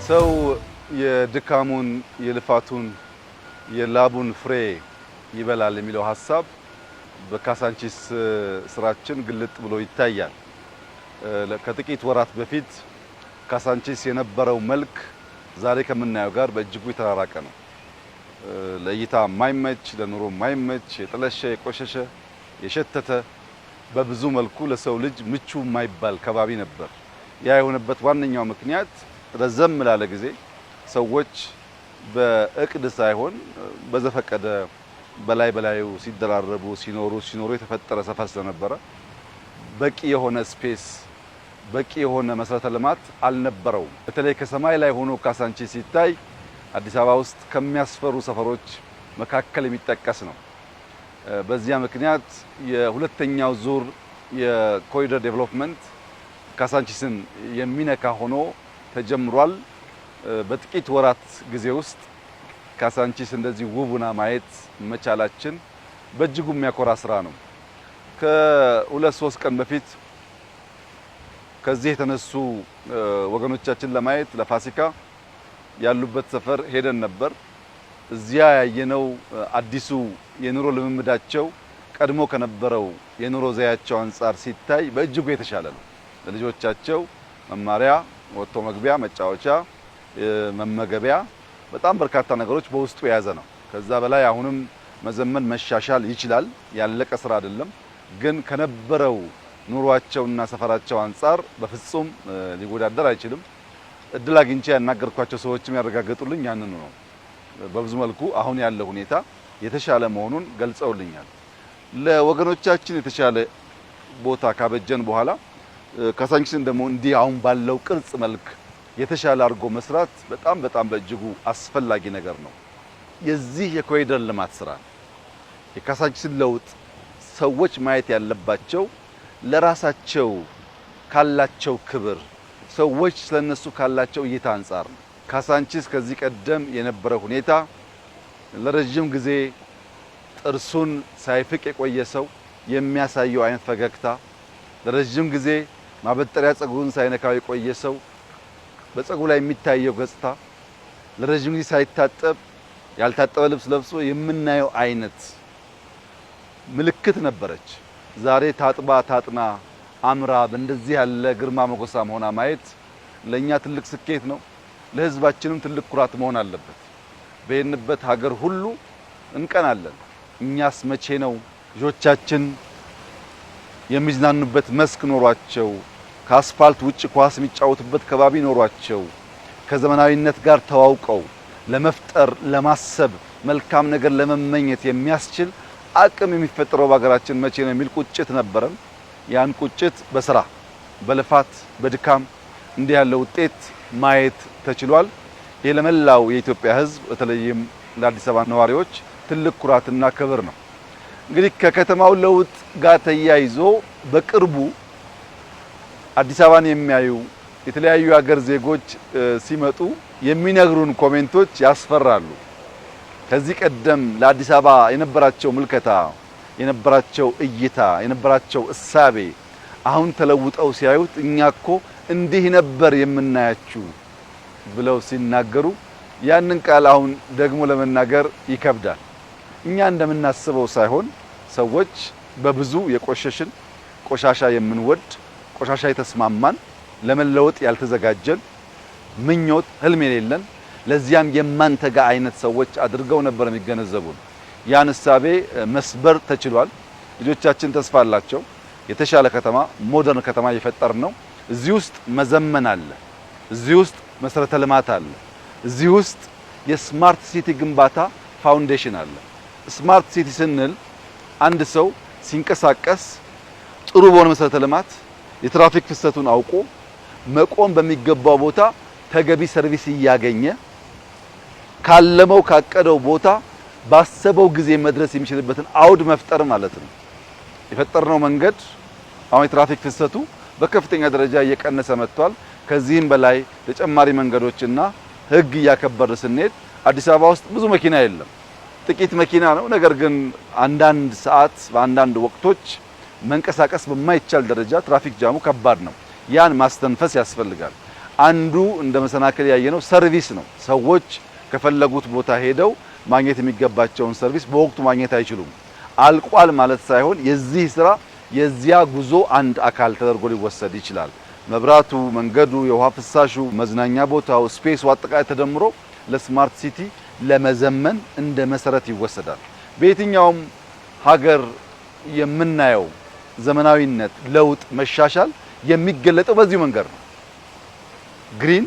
ሰው የድካሙን የልፋቱን የላቡን ፍሬ ይበላል የሚለው ሐሳብ በካሳንቺስ ስራችን ግልጥ ብሎ ይታያል። ከጥቂት ወራት በፊት ካሳንቺስ የነበረው መልክ ዛሬ ከምናየው ጋር በእጅጉ የተራራቀ ነው። ለእይታ የማይመች ለኑሮ የማይመች የጠለሸ የቆሸሸ የሸተተ በብዙ መልኩ ለሰው ልጅ ምቹ የማይባል ከባቢ ነበር። ያ የሆነበት ዋነኛው ምክንያት ረዘም ላለ ጊዜ ሰዎች በእቅድ ሳይሆን በዘፈቀደ በላዩ ሲደራረቡ ሲኖሩ የተፈጠረ ሰፈር ስለነበረ በቂ የሆነ ስፔስ በቂ የሆነ መሰረተ ልማት አልነበረውም። በተለይ ከሰማይ ላይ ሆኖ ካሳንቺስ ሲታይ አዲስ አበባ ውስጥ ከሚያስፈሩ ሰፈሮች መካከል የሚጠቀስ ነው። በዚያ ምክንያት የሁለተኛው ዙር የኮሪደር ዴቨሎፕመንት ካሳንቺስን የሚነካ ሆኖ ተጀምሯል። በጥቂት ወራት ጊዜ ውስጥ ካሳንቺስ እንደዚህ ውቡና ማየት መቻላችን በእጅጉ የሚያኮራ ስራ ነው። ከ2-3 ቀን በፊት ከዚህ የተነሱ ወገኖቻችን ለማየት ለፋሲካ ያሉበት ሰፈር ሄደን ነበር። እዚያ ያየነው አዲሱ የኑሮ ልምምዳቸው ቀድሞ ከነበረው የኑሮ ዘያቸው አንጻር ሲታይ በእጅጉ የተሻለ ነው። ለልጆቻቸው መማሪያ፣ ወጥቶ መግቢያ፣ መጫወቻ፣ መመገቢያ በጣም በርካታ ነገሮች በውስጡ የያዘ ነው። ከዛ በላይ አሁንም መዘመን መሻሻል ይችላል። ያለቀ ስራ አይደለም። ግን ከነበረው ኑሯቸውና ሰፈራቸው አንጻር በፍጹም ሊወዳደር አይችልም። እድል አግኝቼ ያናገርኳቸው ሰዎችም ያረጋገጡልኝ ያንኑ ነው። በብዙ መልኩ አሁን ያለው ሁኔታ የተሻለ መሆኑን ገልጸውልኛል። ለወገኖቻችን የተሻለ ቦታ ካበጀን በኋላ ካሳንቺስን ደግሞ እንዲህ አሁን ባለው ቅርጽ መልክ የተሻለ አድርጎ መስራት በጣም በእጅጉ አስፈላጊ ነገር ነው። የዚህ የኮሪደር ልማት ስራ የካሳንቺስን ለውጥ ሰዎች ማየት ያለባቸው ለራሳቸው ካላቸው ክብር፣ ሰዎች ስለነሱ ካላቸው እይታ አንጻር ነው። ካሳንቺስ ከዚህ ቀደም የነበረ ሁኔታ ለረጅም ጊዜ ጥርሱን ሳይፍቅ የቆየ ሰው የሚያሳየው አይነት ፈገግታ፣ ለረጅም ጊዜ ማበጠሪያ ጸጉሩን ሳይነካው የቆየ ሰው በጸጉሩ ላይ የሚታየው ገጽታ፣ ለረጅም ጊዜ ሳይታጠብ ያልታጠበ ልብስ ለብሶ የምናየው አይነት ምልክት ነበረች። ዛሬ ታጥባ ታጥና አምራ በእንደዚህ ያለ ግርማ ሞገሳ መሆና ማየት ለኛ ትልቅ ስኬት ነው። ለህዝባችንም ትልቅ ኩራት መሆን አለበት። በየንበት ሀገር ሁሉ እንቀናለን። እኛስ መቼ ነው ልጆቻችን የሚዝናኑበት መስክ ኖሯቸው ከአስፋልት ውጭ ኳስ የሚጫወቱበት ከባቢ ኖሯቸው ከዘመናዊነት ጋር ተዋውቀው ለመፍጠር ለማሰብ መልካም ነገር ለመመኘት የሚያስችል አቅም የሚፈጠረው በሀገራችን መቼ ነው የሚል ቁጭት ነበረን። ያን ቁጭት በስራ በልፋት በድካም እንዲህ ያለ ውጤት ማየት ተችሏል። ይህ ለመላው የኢትዮጵያ ሕዝብ በተለይም ለአዲስ አበባ ነዋሪዎች ትልቅ ኩራትና ክብር ነው። እንግዲህ ከከተማው ለውጥ ጋር ተያይዞ በቅርቡ አዲስ አበባን የሚያዩ የተለያዩ ሀገር ዜጎች ሲመጡ የሚነግሩን ኮሜንቶች ያስፈራሉ። ከዚህ ቀደም ለአዲስ አበባ የነበራቸው ምልከታ፣ የነበራቸው እይታ፣ የነበራቸው እሳቤ አሁን ተለውጠው ሲያዩት እኛኮ እንዲህ ነበር የምናያችሁ ብለው ሲናገሩ ያንን ቃል አሁን ደግሞ ለመናገር ይከብዳል። እኛ እንደምናስበው ሳይሆን ሰዎች በብዙ የቆሸሽን ቆሻሻ የምንወድ ቆሻሻ የተስማማን ለመለወጥ ያልተዘጋጀን ምኞት ህልም የሌለን ለዚያም የማንተጋ አይነት ሰዎች አድርገው ነበር የሚገነዘቡን። ያን እሳቤ መስበር ተችሏል። ልጆቻችን ተስፋ አላቸው። የተሻለ ከተማ ሞደርን ከተማ እየፈጠር ነው። እዚህ ውስጥ መዘመን አለ። እዚህ ውስጥ መሰረተ ልማት አለ። እዚህ ውስጥ የስማርት ሲቲ ግንባታ ፋውንዴሽን አለ። ስማርት ሲቲ ስንል አንድ ሰው ሲንቀሳቀስ ጥሩ በሆነ መሰረተ ልማት የትራፊክ ፍሰቱን አውቆ መቆም በሚገባው ቦታ ተገቢ ሰርቪስ እያገኘ ካለመው ካቀደው ቦታ ባሰበው ጊዜ መድረስ የሚችልበትን አውድ መፍጠር ማለት ነው። የፈጠርነው መንገድ አሁን የትራፊክ ፍሰቱ በከፍተኛ ደረጃ እየቀነሰ መጥቷል። ከዚህም በላይ ተጨማሪ መንገዶችና ህግ እያከበረ ስንሄድ አዲስ አበባ ውስጥ ብዙ መኪና የለም፣ ጥቂት መኪና ነው። ነገር ግን አንዳንድ ሰዓት በአንዳንድ ወቅቶች መንቀሳቀስ በማይቻል ደረጃ ትራፊክ ጃሙ ከባድ ነው። ያን ማስተንፈስ ያስፈልጋል። አንዱ እንደ መሰናከል ያየነው ሰርቪስ ነው። ሰዎች ከፈለጉት ቦታ ሄደው ማግኘት የሚገባቸውን ሰርቪስ በወቅቱ ማግኘት አይችሉም። አልቋል ማለት ሳይሆን የዚህ ስራ የዚያ ጉዞ አንድ አካል ተደርጎ ሊወሰድ ይችላል። መብራቱ፣ መንገዱ፣ የውሃ ፍሳሹ፣ መዝናኛ ቦታው፣ ስፔሱ አጠቃላይ ተደምሮ ለስማርት ሲቲ ለመዘመን እንደ መሰረት ይወሰዳል። በየትኛውም ሀገር የምናየው ዘመናዊነት፣ ለውጥ፣ መሻሻል የሚገለጠው በዚሁ መንገድ ነው። ግሪን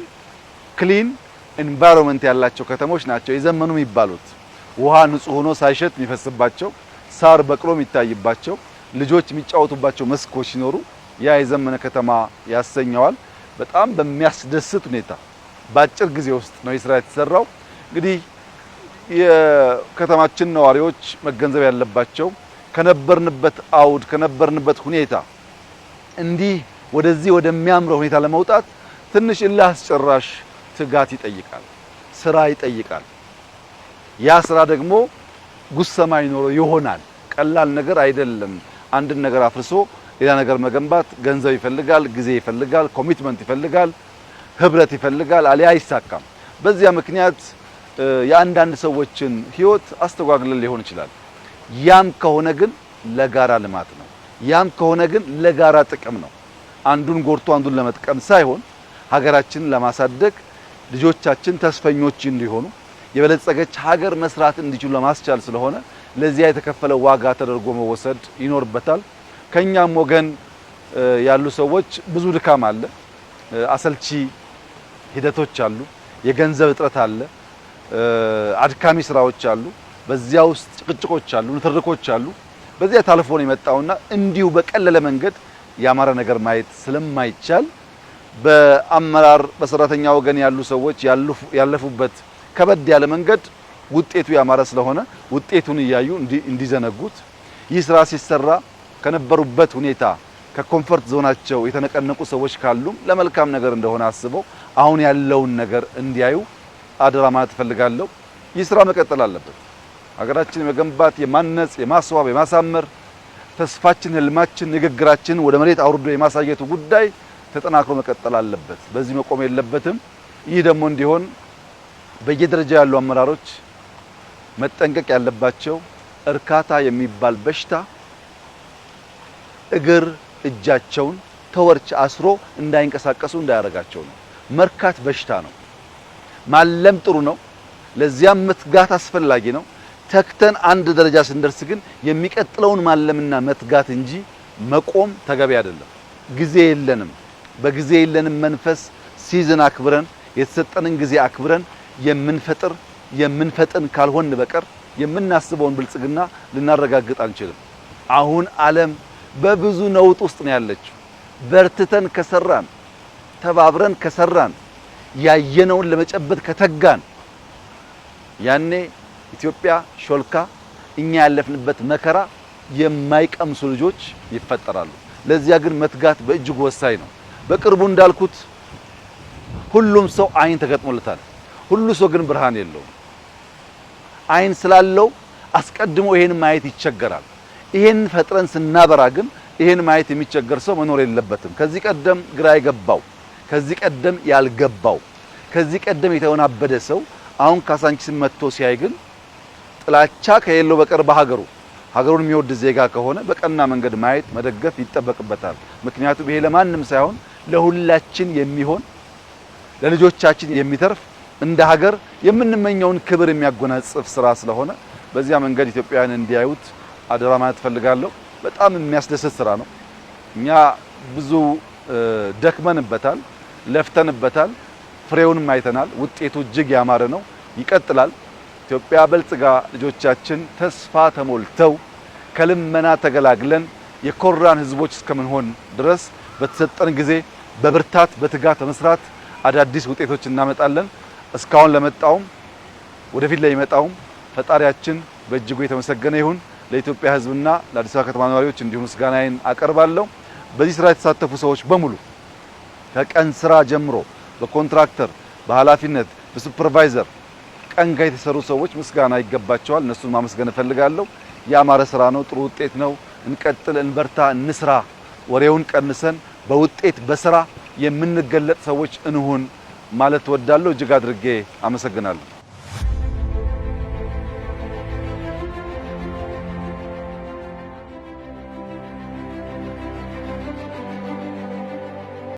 ክሊን ኤንቫይሮንመንት ያላቸው ከተሞች ናቸው የዘመኑ የሚባሉት። ውሃ ንጹህ ሆኖ ሳይሸት የሚፈስባቸው፣ ሳር በቅሎ የሚታይባቸው፣ ልጆች የሚጫወቱባቸው መስኮች ሲኖሩ ያ የዘመነ ከተማ ያሰኘዋል። በጣም በሚያስደስት ሁኔታ በአጭር ጊዜ ውስጥ ነው ስራ የተሰራው። እንግዲህ የከተማችን ነዋሪዎች መገንዘብ ያለባቸው ከነበርንበት አውድ ከነበርንበት ሁኔታ እንዲህ ወደዚህ ወደሚያምረው ሁኔታ ለመውጣት ትንሽ እልህ አስጨራሽ ትጋት ይጠይቃል፣ ስራ ይጠይቃል። ያ ስራ ደግሞ ጉሰማ ይኖረው ይሆናል። ቀላል ነገር አይደለም። አንድን ነገር አፍርሶ ሌላ ነገር መገንባት ገንዘብ ይፈልጋል፣ ጊዜ ይፈልጋል፣ ኮሚትመንት ይፈልጋል፣ ህብረት ይፈልጋል። አሊያ አይሳካም። በዚያ ምክንያት የአንዳንድ ሰዎችን ህይወት አስተጓግለን ሊሆን ይችላል። ያም ከሆነ ግን ለጋራ ልማት ነው። ያም ከሆነ ግን ለጋራ ጥቅም ነው። አንዱን ጎርቶ አንዱን ለመጥቀም ሳይሆን ሀገራችንን ለማሳደግ ልጆቻችን ተስፈኞች እንዲሆኑ የበለጸገች ሀገር መስራት እንዲችሉ ለማስቻል ስለሆነ ለዚያ የተከፈለ ዋጋ ተደርጎ መወሰድ ይኖርበታል። ከኛም ወገን ያሉ ሰዎች ብዙ ድካም አለ፣ አሰልቺ ሂደቶች አሉ፣ የገንዘብ እጥረት አለ፣ አድካሚ ስራዎች አሉ፣ በዚያ ውስጥ ጭቅጭቆች አሉ፣ ንትርኮች አሉ። በዚያ ታልፎ ነው የመጣውና እንዲሁ በቀለለ መንገድ ያማረ ነገር ማየት ስለማይቻል በአመራር በሰራተኛ ወገን ያሉ ሰዎች ያለፉበት ከበድ ያለ መንገድ ውጤቱ ያማረ ስለሆነ ውጤቱን እያዩ እንዲዘነጉት ይህ ስራ ሲሰራ ከነበሩበት ሁኔታ ከኮምፎርት ዞናቸው የተነቀነቁ ሰዎች ካሉም ለመልካም ነገር እንደሆነ አስበው አሁን ያለውን ነገር እንዲያዩ አደራ ማለት እፈልጋለሁ። ይህ ስራ መቀጠል አለበት። ሀገራችን የመገንባት የማነጽ የማስዋብ የማሳመር ተስፋችን ህልማችን ንግግራችን ወደ መሬት አውርዶ የማሳየቱ ጉዳይ ተጠናክሮ መቀጠል አለበት። በዚህ መቆም የለበትም። ይህ ደግሞ እንዲሆን በየደረጃ ያሉ አመራሮች መጠንቀቅ ያለባቸው እርካታ የሚባል በሽታ እግር እጃቸውን ተወርች አስሮ እንዳይንቀሳቀሱ እንዳያረጋቸው ነው። መርካት በሽታ ነው። ማለም ጥሩ ነው። ለዚያም መትጋት አስፈላጊ ነው። ተክተን አንድ ደረጃ ስንደርስ ግን የሚቀጥለውን ማለምና መትጋት እንጂ መቆም ተገቢ አይደለም። ጊዜ የለንም። በጊዜ የለንም መንፈስ ሲዝን አክብረን የተሰጠንን ጊዜ አክብረን የምንፈጥን ካልሆን በቀር የምናስበውን ብልጽግና ልናረጋግጥ አንችልም። አሁን ዓለም በብዙ ነውጥ ውስጥ ነው ያለችው። በርትተን ከሰራን ተባብረን ከሰራን ያየነውን ለመጨበጥ ከተጋን ያኔ ኢትዮጵያ ሾልካ እኛ ያለፍንበት መከራ የማይቀምሱ ልጆች ይፈጠራሉ። ለዚያ ግን መትጋት በእጅጉ ወሳኝ ነው። በቅርቡ እንዳልኩት ሁሉም ሰው አይን ተገጥሞለታል። ሁሉ ሰው ግን ብርሃን የለውም። አይን ስላለው አስቀድሞ ይሄን ማየት ይቸገራል። ይሄን ፈጥረን ስናበራ ግን ይሄን ማየት የሚቸገር ሰው መኖር የለበትም። ከዚህ ቀደም ግራ የገባው፣ ከዚህ ቀደም ያልገባው፣ ከዚህ ቀደም የተወናበደ ሰው አሁን ካሳንቺስን መጥቶ ሲያይ ግን ጥላቻ ከሌለው በቀር ሀገሩን የሚወድ ዜጋ ከሆነ በቀና መንገድ ማየት መደገፍ ይጠበቅበታል። ምክንያቱም ይሄ ለማንም ሳይሆን ለሁላችን የሚሆን ለልጆቻችን የሚተርፍ እንደ ሀገር የምንመኘውን ክብር የሚያጎናጽፍ ስራ ስለሆነ በዚያ መንገድ ኢትዮጵያውያን እንዲያዩት አደራ ማለት ፈልጋለሁ። በጣም የሚያስደስት ስራ ነው። እኛ ብዙ ደክመንበታል፣ ለፍተንበታል፣ ፍሬውንም አይተናል። ውጤቱ እጅግ ያማረ ነው። ይቀጥላል። ኢትዮጵያ በልጽጋ ልጆቻችን ተስፋ ተሞልተው ከልመና ተገላግለን የኮራን ህዝቦች እስከምንሆን ድረስ በተሰጠን ጊዜ በብርታት በትጋት በመስራት አዳዲስ ውጤቶች እናመጣለን። እስካሁን ለመጣውም ወደፊት ለሚመጣውም ፈጣሪያችን በእጅጉ የተመሰገነ ይሁን። ለኢትዮጵያ ህዝብና ለአዲስ አበባ ከተማ ነዋሪዎች እንዲሁም ምስጋናዬን አቀርባለሁ። በዚህ ስራ የተሳተፉ ሰዎች በሙሉ ከቀን ስራ ጀምሮ በኮንትራክተር፣ በኃላፊነት፣ በሱፐርቫይዘር ቀን ጋር የተሰሩ ሰዎች ምስጋና ይገባቸዋል። እነሱን ማመስገን እፈልጋለሁ። ያማረ ስራ ነው። ጥሩ ውጤት ነው። እንቀጥል፣ እንበርታ፣ እንስራ። ወሬውን ቀንሰን በውጤት በስራ የምንገለጥ ሰዎች እንሁን ማለት ወዳለው እጅግ አድርጌ አመሰግናለሁ።